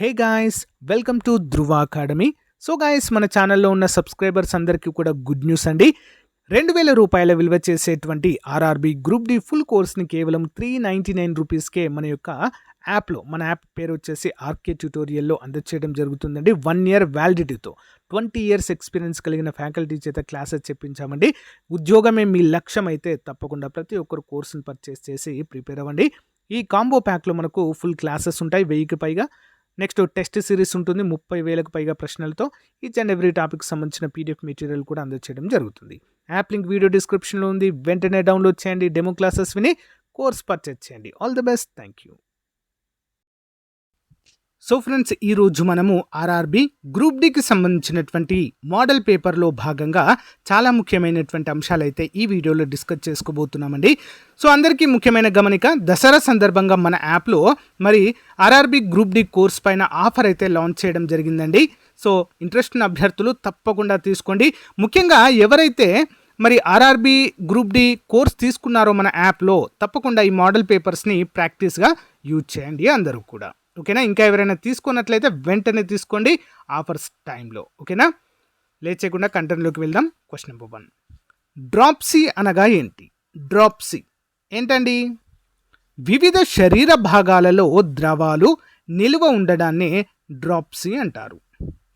Hey guys, welcome to Dhruva academy. So guys, మన ఛానల్లో ఉన్న సబ్స్క్రైబర్స్ అందరికీ కూడా గుడ్ న్యూస్ అండి. 2000 రూపాయల విలువ చేసేటువంటి ఆర్ఆర్బి గ్రూప్ డి ఫుల్ కోర్స్ని కేవలం 399 రూపీస్కే మన యొక్క యాప్లో, మన యాప్ పేరు వచ్చేసి ఆర్కే ట్యూటోరియల్లో అందచేయడం జరుగుతుందండి. 1 ఇయర్ వ్యాలిడిటీతో 20 ఇయర్స్ ఎక్స్పీరియన్స్ కలిగిన ఫ్యాకల్టీ చేత క్లాసెస్ చెప్పించామండి. ఉద్యోగమే మీ లక్ష్యం అయితే తప్పకుండా ప్రతి ఒక్కరు కోర్సును పర్చేస్ చేసి ప్రిపేర్ అవ్వండి. ఈ కాంబో ప్యాక్లో మనకు ఫుల్ క్లాసెస్ ఉంటాయి, 1000కి పైగా. నెక్స్ట్ టెస్ట్ సిరీస్ ఉంటుంది, 30,000కు పైగా ప్రశ్నలతో. ఈచ్ అండ్ ఎవ్రీ టాపిక్ సంబంధించిన పీడిఎఫ్ మెటీరియల్ కూడా అందచేయడం జరుగుతుంది. యాప్ లింక్ వీడియో డిస్క్రిప్షన్లో ఉంది, వెంటనే డౌన్లోడ్ చేయండి, డెమో క్లాసెస్ విని కోర్స్ పర్చేజ్ చేయండి. All the best, thank you. So friends, ఈరోజు మనము ఆర్ఆర్బి గ్రూప్ డికి సంబంధించినటువంటి మోడల్ పేపర్లో భాగంగా చాలా ముఖ్యమైనటువంటి అంశాలు అయితే ఈ వీడియోలో డిస్కస్ చేసుకోబోతున్నామండి. సో అందరికీ ముఖ్యమైన గమనిక, దసరా సందర్భంగా మన యాప్లో మరి ఆర్ఆర్బి గ్రూప్ డి కోర్స్ పైన ఆఫర్ అయితే లాంచ్ చేయడం జరిగిందండి. సో ఇంట్రెస్ట్ ఉన్న అభ్యర్థులు తప్పకుండా తీసుకోండి. ముఖ్యంగా ఎవరైతే మరి ఆర్ఆర్బి గ్రూప్ డి కోర్స్ తీసుకున్నారో మన యాప్లో, తప్పకుండా ఈ మోడల్ పేపర్స్ని ప్రాక్టీస్గా యూజ్ చేయండి అందరూ కూడా. ఓకేనా? ఇంకా ఎవరైనా తీసుకున్నట్లయితే వెంటనే తీసుకోండి ఆఫర్స్ టైంలో. ఓకేనా? లేట్ చేయకుండా కంటెంట్లోకి వెళ్దాం. క్వశ్చన్ నెంబర్ 1, డ్రాప్సీ అనగా ఏంటి? డ్రాప్సీ ఏంటండి? వివిధ శరీర భాగాలలో ద్రవాలు నిల్వ ఉండడాన్ని డ్రాప్సీ అంటారు.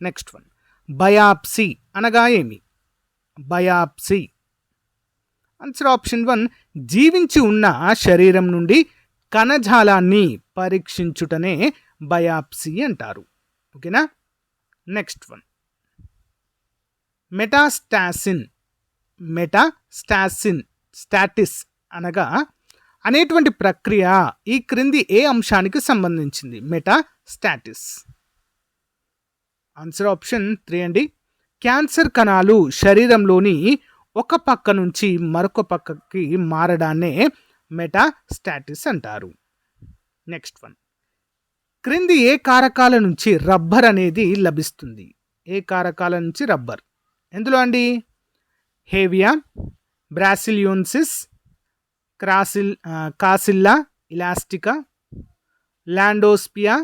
నెక్స్ట్ 1, బయాప్సీ అనగా ఏమి? బయాప్సీ ఆన్సర్ ఆప్షన్ 1, జీవించి ఉన్న శరీరం నుండి కణజాలాన్ని పరీక్షించుటనే బయాప్సీ అంటారు. ఓకేనా? నెక్స్ట్ 1, మెటాస్టాసిన్. స్టాటిస్ అనగా అనేటువంటి ప్రక్రియ ఈ క్రింది ఏ అంశానికి సంబంధించింది? మెటాస్టాటిస్. ఆన్సర్ ఆప్షన్ 3 అండి. క్యాన్సర్ కణాలు శరీరంలోని ఒక పక్క నుంచి మరొక పక్కకి మారడాన్నే మెటాస్టాటిస్ అంటారు. నెక్స్ట్ 1, క్రింది ఏ కారకాల నుంచి రబ్బర్ అనేది లభిస్తుంది? ఏ కారకాల నుంచి రబ్బర్? ఎందులో అండి? హేవియా, బ్రాసిలియోన్సిస్, కాసిల్లా ఇలాస్టికా, ల్యాండోస్పియా,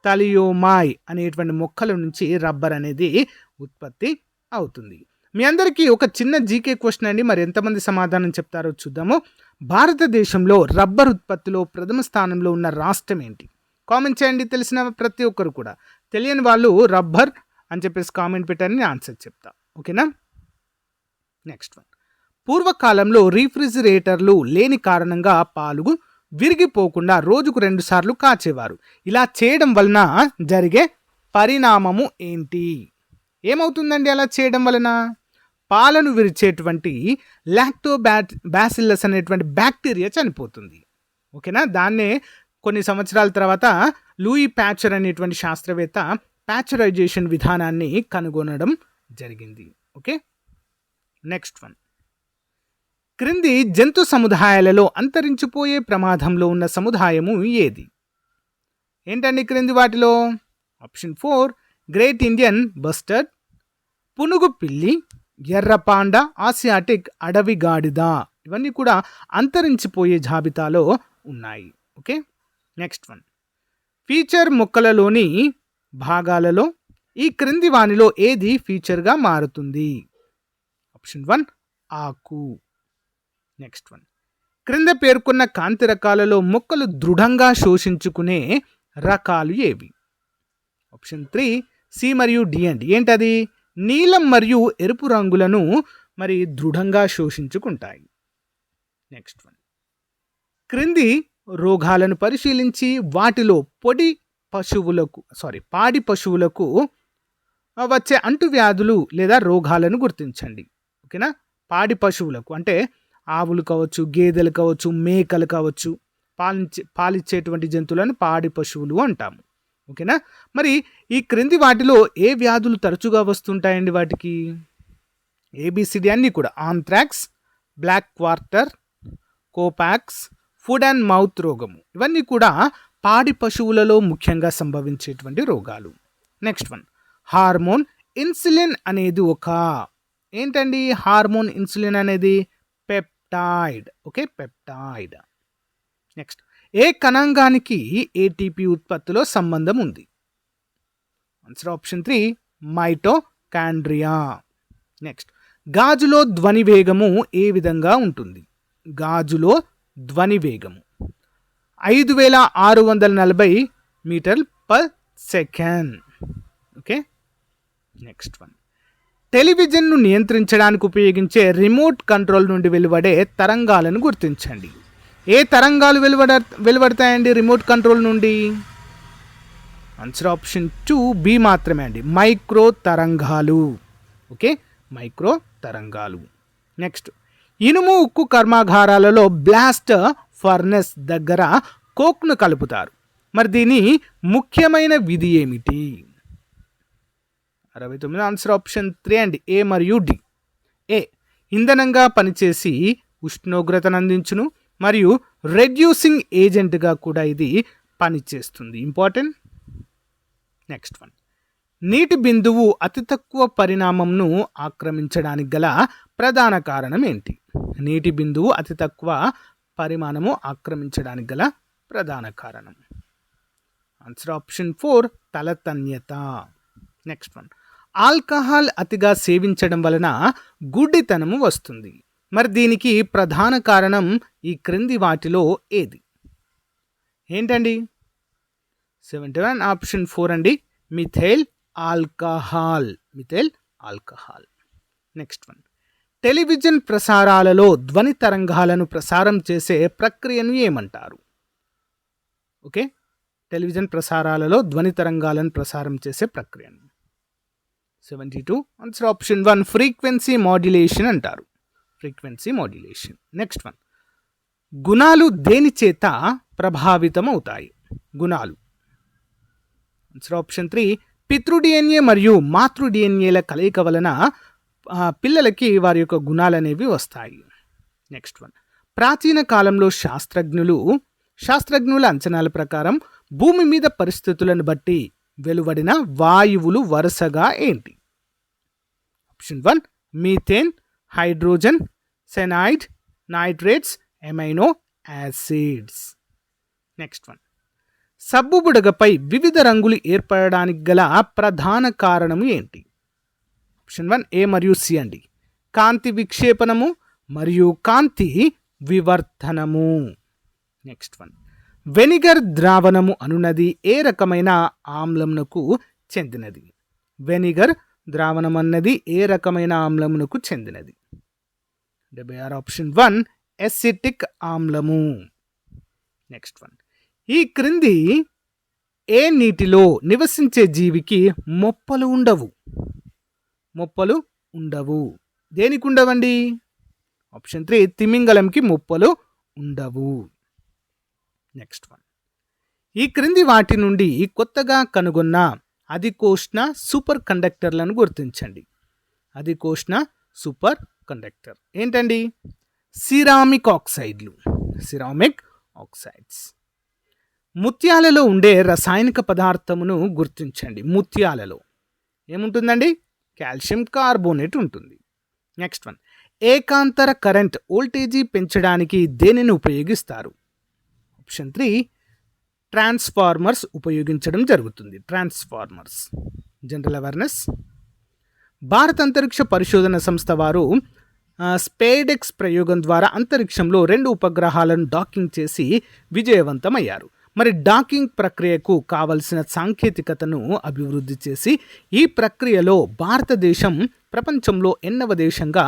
థలియోమాయ్ అనేటువంటి మొక్కల నుంచి రబ్బర్ అనేది ఉత్పత్తి అవుతుంది. మీ అందరికీ ఒక చిన్న జీకే క్వశ్చన్ అండి. మరి ఎంతమంది సమాధానం చెప్తారో చూద్దాము. భారతదేశంలో రబ్బర్ ఉత్పత్తిలో ప్రథమ స్థానంలో ఉన్న రాష్ట్రం ఏంటి? కామెంట్ చేయండి, తెలిసిన ప్రతి ఒక్కరు కూడా. తెలియని వాళ్ళు రబ్బర్ అని చెప్పేసి కామెంట్ పెట్టారని ఆన్సర్ చెప్తా. ఓకేనా? నెక్స్ట్ 1, పూర్వకాలంలో రీఫ్రిజిరేటర్లు లేని కారణంగా పాలు విరిగిపోకుండా రోజుకు 2 సార్లు కాచేవారు. ఇలా చేయడం వలన జరిగే పరిణామము ఏంటి? ఏమవుతుందండి అలా చేయడం వలన? పాలను విరిచేటువంటి లాక్టోబాసిల్లస్ అనేటువంటి బ్యాక్టీరియా చనిపోతుంది. ఓకేనా? దాన్నే కొన్ని సంవత్సరాల తర్వాత లూయి ప్యాచర్ అనేటువంటి శాస్త్రవేత్త ప్యాచరైజేషన్ విధానాన్ని కనుగొనడం జరిగింది. ఓకే. నెక్స్ట్ 1, క్రింది జంతు సముదాయాలలో అంతరించిపోయే ప్రమాదంలో ఉన్న సముదాయము ఏది? ఏంటండి క్రింది వాటిలో? ఆప్షన్ 4, గ్రేట్ ఇండియన్ బస్టర్డ్, పునుగు పిల్లి, ఎర్రపాండ, ఆసియాటిక్ అడవి గాడిద. ఇవన్నీ కూడా అంతరించిపోయే జాబితాలో ఉన్నాయి. ఓకే. నెక్స్ట్ 1, ఫీచర్ మొక్కలలోని భాగాలలో ఈ క్రింది వానిలో ఏది ఫీచర్గా మారుతుంది? ఆప్షన్ 1, ఆకు. నెక్స్ట్ 1, క్రింద పేర్కొన్న కాంతి రకాలలో మొక్కలు దృఢంగా శోషించుకునే రకాలు ఏవి? ఆప్షన్ 3, సి మరియు డి అండి. ఏంటది? నీలం మరియు ఎరుపు రంగులను మరి దృఢంగా శోషించుకుంటాయి. నెక్స్ట్ 1, క్రింది రోగాలను పరిశీలించి వాటిలో పాడి పశువులకు వచ్చే అంటువ్యాధులు లేదా రోగాలను గుర్తించండి. ఓకేనా? పాడి పశువులకు అంటే ఆవులు కావచ్చు, గేదెలు కావచ్చు, మేకలు కావచ్చు, పాలిచ్చేటువంటి జంతువులను పాడి పశువులు అంటాము. ఓకేనా? మరి ఈ క్రింది వాటిలో ఏ వ్యాధులు తరచుగా వస్తుంటాయండి వాటికి? ఏబిసిడి అన్నీ కూడా. Anthrax, black quarter, cowpox, foot and mouth రోగము. ఇవన్నీ కూడా పాడి పశువులలో ముఖ్యంగా సంభవించేటువంటి రోగాలు. నెక్స్ట్ 1, హార్మోన్ ఇన్సులిన్ అనేది ఏంటండి? హార్మోన్ ఇన్సులిన్ అనేది పెప్టైడ్. Okay, peptide. నెక్స్ట్, ఏ కణాంగానికి ఏటీపీ ఉత్పత్తిలో సంబంధం ఉంది? Answer option 3 mitochondria. నెక్స్ట్, గాజులో ధ్వని వేగము ఏ విధంగా ఉంటుంది? గాజులో ధ్వని వేగము 5640 meter per second. Okay, next one, టెలివిజన్ను నియంత్రించడానికి ఉపయోగించే రిమోట్ కంట్రోల్ నుండి వెలువడే తరంగాలను గుర్తించండి. ఏ తరంగాలు వెలువడతాయండి రిమోట్ కంట్రోల్ నుండి? ఆన్సర్ ఆప్షన్ 2 బి మాత్రమే అండి, మైక్రో తరంగాలు. ఓకే, మైక్రో తరంగాలు. నెక్స్ట్, ఇనుము ఉక్కు కర్మాగారాలలో బ్లాస్ట్ ఫర్నెస్ దగ్గర కోక్ను కలుపుతారు. మరి దీని ముఖ్యమైన విధి ఏమిటి? 69 ఆన్సర్ ఆప్షన్ 3 అండి, ఏ మరియు డి. ఏ ఇంధనంగా పనిచేసి ఉష్ణోగ్రతను అందించును మరియు రెడ్యూసింగ్ ఏజెంట్గా కూడా ఇది పనిచేస్తుంది. ఇంపార్టెంట్. నెక్స్ట్ వన్, నీటి బిందువు అతి తక్కువ పరిమాణంను ఆక్రమించడానికి గల ప్రధాన కారణం ఏంటి? నీటి బిందువు అతి తక్కువ పరిమాణము ఆక్రమించడానికి గల ప్రధాన కారణం. ఆన్సర్ ఆప్షన్ 4 తలతన్యత. నెక్స్ట్ వన్, ఆల్కహాల్ అతిగా సేవించడం వలన గుడ్డితనము వస్తుంది. మరి దీనికి ప్రధాన కారణం ఈ క్రింది వాటిలో ఏది? ఏంటండి? 71 ఆప్షన్ 4 అండి, methyl alcohol. Methyl alcohol. Next one, television ప్రసారాలలో ధ్వని తరంగాలను ప్రసారం చేసే ప్రక్రియను ఏమంటారు? ఓకే, టెలివిజన్ ప్రసారాలలో ధ్వని తరంగాలను ప్రసారం చేసే ప్రక్రియను. 72 ఆన్సర్ ఆప్షన్ 1 ఫ్రీక్వెన్సీ మాడ్యులేషన్ అంటారు. Frequency modulation. నెక్స్ట్ వన్, గుణాలు దేని చేత ప్రభావితం అవుతాయి? గుణాలు. ఆన్సర్ ఆప్షన్ 3 పితృ డిఎన్ఏ మరియు మాతృ డిఎన్ఏల కలయిక వలన పిల్లలకి వారి యొక్క గుణాలు అనేవి వస్తాయి. నెక్స్ట్ వన్, ప్రాచీన కాలంలో శాస్త్రజ్ఞుల అంచనాల ప్రకారం భూమి మీద పరిస్థితులను బట్టి వెలువడిన వాయువులు వరుసగా ఏంటి? Option 1 methane, hydrogen, cyanide, nitrates, amino acids. Next one, సబ్బు బుడగపై వివిధ రంగులు ఏర్పడడానికి గల ప్రధాన కారణం ఏంటి? ఆప్షన్ 1 ఏ మరియు సి అండి, కాంతి విక్షేపణము మరియు కాంతి వివర్తనము. నెక్స్ట్ వన్, వెనిగర్ ద్రావణము అనున్నది ఏ రకమైన ఆమ్లమునకు చెందినది? వెనిగర్ ద్రావణం అన్నది ఏ రకమైన ఆమ్లమునకు చెందినది? 76 ఆప్షన్ 1 ఎసిటిక్ ఆమ్లము. నెక్స్ట్ వన్, ఈ క్రింది ఏ నీటిలో నివసించే జీవికి మొప్పలు ఉండవు? మొప్పలు ఉండవు. దేనికి ఉండవండి? ఆప్షన్ 3 తిమింగలంకి మొప్పలు ఉండవు. నెక్స్ట్ వన్, ఈ క్రింది వాటి నుండి కొత్తగా కనుగొన్న అధికోష్ణ సూపర్ కండక్టర్లను గుర్తించండి. అధికోష్ణ సూపర్ కండక్టర్ ఏంటండి? సిరామిక్ ఆక్సైడ్లు. Ceramic oxides. ముత్యాలలో ఉండే రసాయనిక పదార్థమును గుర్తించండి. ముత్యాలలో ఏముంటుందండి? కాల్షియం కార్బోనేట్ ఉంటుంది. నెక్స్ట్ వన్, ఏకాంతర కరెంట్ వోల్టేజీ పెంచడానికి దేనిని ఉపయోగిస్తారు? ఆప్షన్ 3 ట్రాన్స్ఫార్మర్స్ ఉపయోగించడం జరుగుతుంది. ట్రాన్స్ఫార్మర్స్. General awareness. భారత అంతరిక్ష పరిశోధన సంస్థ వారు స్పేడెక్స్ ప్రయోగం ద్వారా అంతరిక్షంలో 2 ఉపగ్రహాలను డాకింగ్ చేసి విజయవంతమయ్యారు. మరి డాకింగ్ ప్రక్రియకు కావలసిన సాంకేతికతను అభివృద్ధి చేసి ఈ ప్రక్రియలో భారతదేశం ప్రపంచంలో ఎన్నవ దేశంగా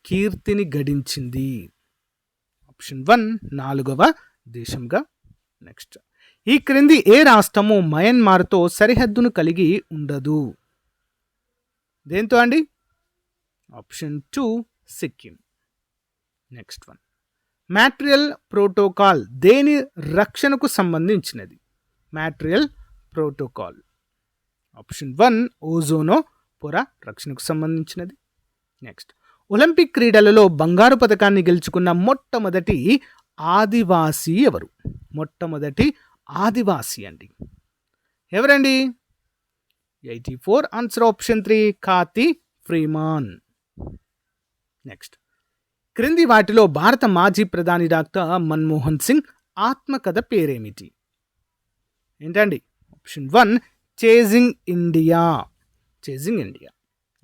కీర్తిని గడించింది? ఆప్షన్ 1 4వ దేశంగా. నెక్స్ట్, ఈ క్రింది ఏ రాష్ట్రము మయన్మార్తో సరిహద్దును కలిగి ఉండదు? దేంతో అండి? Option 2 Sikkim. Next one, Montreal protocol దేని రక్షణకు సంబంధించినది? మ్యాట్రియల్ ప్రోటోకాల్. ఆప్షన్ 1 ఓజోనో పొర రక్షణకు సంబంధించినది. నెక్స్ట్, ఒలింపిక్ క్రీడలలో బంగారు పథకాన్ని గెలుచుకున్న మొట్టమొదటి ఆదివాసీ ఎవరు? మొట్టమొదటి ఆదివాసీ అండి ఎవరండి? 84 ఆన్సర్ ఆప్షన్ 3 ఖాతి ఫ్రీమాన్. నెక్స్ట్, క్రింది వాటిలో భారత మాజీ ప్రధాని డాక్టర్ మన్మోహన్ సింగ్ ఆత్మకథ పేరేమిటి? ఏంటండి? Option 1 chasing India.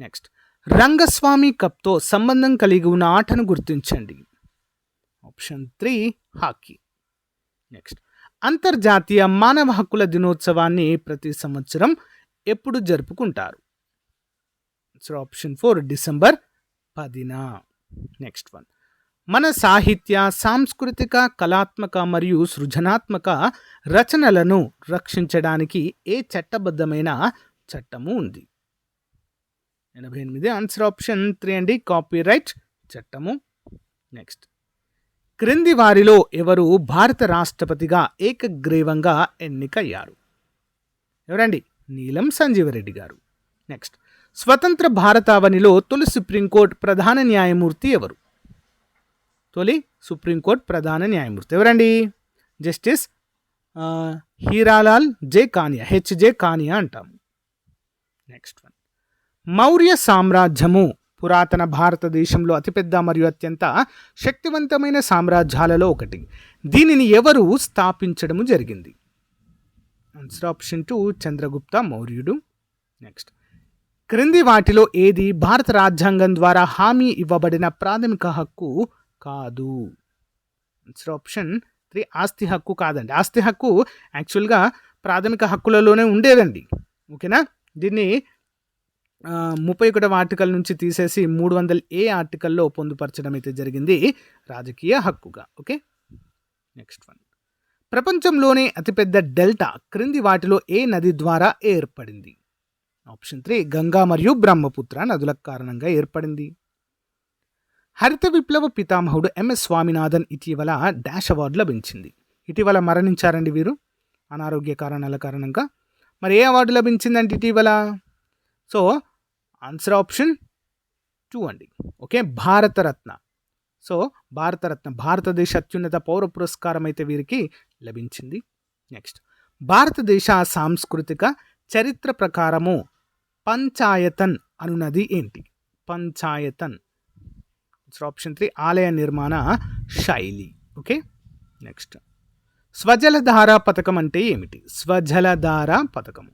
Next, Rangaswamy కప్తో సంబంధం కలిగి ఉన్న ఆటను గుర్తించండి. Option 3 hockey. నెక్స్ట్, అంతర్జాతీయ మానవ హక్కుల దినోత్సవాన్ని ప్రతి సంవత్సరం ఎప్పుడు జరుపుకుంటారు? ఆప్షన్ 4 డిసెంబర్ 10న. నెక్స్ట్ వన్, మన సాహిత్య, సాంస్కృతిక, కళాత్మక మరియు సృజనాత్మక రచనలను రక్షించడానికి ఏ చట్టబద్ధమైన చట్టము ఉంది? 88 ఆన్సర్ ఆప్షన్ 3 అండి, కాపీరైట్ చట్టము. నెక్స్ట్, క్రింది వారిలో ఎవరు భారత రాష్ట్రపతిగా ఏకగ్రీవంగా ఎన్నికయ్యారు? ఎవరండి? నీలం సంజీవరెడ్డి గారు. నెక్స్ట్, స్వతంత్ర భారతావనిలో తొలి సుప్రీంకోర్టు ప్రధాన న్యాయమూర్తి ఎవరు? ఎవరండి? జస్టిస్ హీరాలాల్ జే కానియా, హెచ్జే కానియా అంటాము. నెక్స్ట్ వన్, మౌర్య సామ్రాజ్యము పురాతన భారతదేశంలో అతిపెద్ద మరియు అత్యంత శక్తివంతమైన సామ్రాజ్యాలలో ఒకటి. దీనిని ఎవరు స్థాపించడము జరిగింది? ఆన్సర్ ఆప్షన్ 2 చంద్రగుప్త మౌర్యుడు. నెక్స్ట్, క్రింది వాటిలో ఏది భారత రాజ్యాంగం ద్వారా హామీ ఇవ్వబడిన ప్రాథమిక హక్కు కాదు? ఆన్సర్ ఆప్షన్ 3 ఆస్తి హక్కు కాదండి. ఆస్తి హక్కు యాక్చువల్గా ప్రాథమిక హక్కులలోనే ఉండేదండి. ఓకేనా? దీన్ని 31వ ఆర్టికల్ నుంచి తీసేసి 300A ఆర్టికల్లో పొందుపరచడం అయితే జరిగింది రాజకీయ హక్కుగా. ఓకే, నెక్స్ట్ వన్, ప్రపంచంలోనే అతిపెద్ద డెల్టా క్రింది వాటిలో ఏ నది ద్వారా ఏర్పడింది? ఆప్షన్ 3 గంగా మరియు బ్రహ్మపుత్ర నదుల కారణంగా ఏర్పడింది. హరిత విప్లవ పితామహుడు ఎంఎస్ స్వామినాథన్ ఇటీవల డాష్ అవార్డు లభించింది. ఇటీవల మరణించారండి వీరు అనారోగ్య కారణాల కారణంగా. మరి ఏ అవార్డు లభించిందంటే ఇటీవల? సో ఆన్సర్ ఆప్షన్ 2 అండి. ఓకే, భారతరత్న. సో భారతరత్న, భారతదేశ అత్యున్నత పౌర పురస్కారం అయితే వీరికి లభించింది. నెక్స్ట్, భారతదేశ సాంస్కృతిక చరిత్ర ప్రకారము పంచాయతన్ అనునది ఏంటి? పంచాయతన్ ఆప్షన్ 3 ఆలయ నిర్మాణ శైలి. ఓకే, నెక్స్ట్, స్వజలధార పథకం అంటే ఏమిటి? స్వజలధార పథకము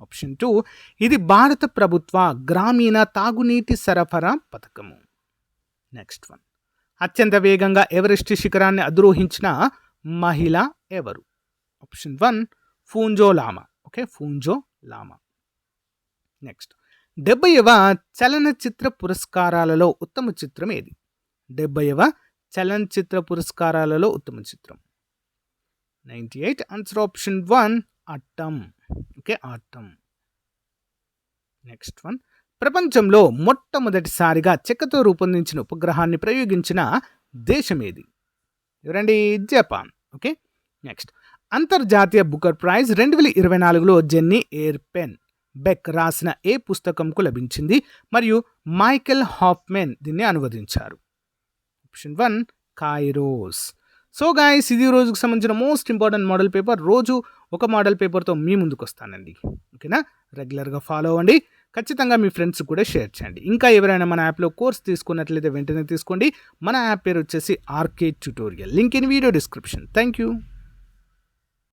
ఆప్షన్ 2 ఇది భారత ప్రభుత్వ గ్రామీణ తాగునీటి సరఫరా పథకము. నెక్స్ట్ వన్, అత్యంత వేగంగా ఎవరెస్ట్ శిఖరాన్ని అధిరోహించిన మహిళ ఎవరు? ఆప్షన్ 1 ఫూంజో లామా. ఓకే, ఫూంజో లామా. నెక్స్ట్, 70వ చలనచిత్ర పురస్కారాలలో ఉత్తమ చిత్రం ఏది? 70వ చలనచిత్ర పురస్కారాలలో ఉత్తమ చిత్రం 98 answer option 1 Aattam. Okay, Aattam. Next one, ప్రపంచంలో మొట్టమొదటిసారిగా చెక్కతో రూపొందించిన ఉపగ్రహాన్ని ప్రయోగించిన దేశం ఏది? ఎవరండి? జపాన్. ఓకే, నెక్స్ట్, అంతర్జాతీయ బుకర్ ప్రైజ్ 2024లో జెన్నీ ఎయిర్పెన్ బెక్ రాసిన ఏ పుస్తకంకు లభించింది మరియు మైకెల్ హాఫ్మెన్ దీన్ని అనువదించారు? Option 1 kairos. సో గాయస్, ఇది రోజుకు సంబంధించిన మోస్ట్ ఇంపార్టెంట్ మోడల్ పేపర్. రోజు ఒక మోడల్ పేపర్తో మీ ముందుకు వస్తానండి. ఓకేనా? రెగ్యులర్గా ఫాలో అవ్వండి. ఖచ్చితంగా మీ ఫ్రెండ్స్ కూడా షేర్ చేయండి. ఇంకా ఎవరైనా మన యాప్లో కోర్స్ తీసుకున్నట్లయితే వెంటనే తీసుకోండి. మన యాప్ పేరు వచ్చేసి RK tutorial. Link in video description. Thank you.